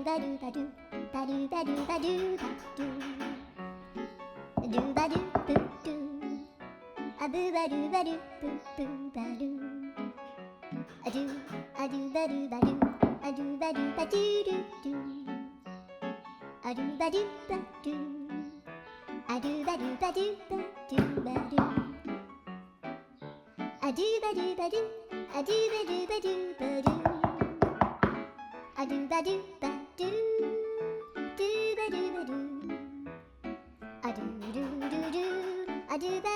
ba do ba do ba do ba do ba do ba do do ba do boo do a boo ba do ba do boo boo ba do a do ba do ba do a do ba do ba do do do a do ba do ba do a do ba do ba do ba do ba do a do ba do ba do a do ba do ba do ba do a do ba do ba do do ba do ba do a do do do do a do ba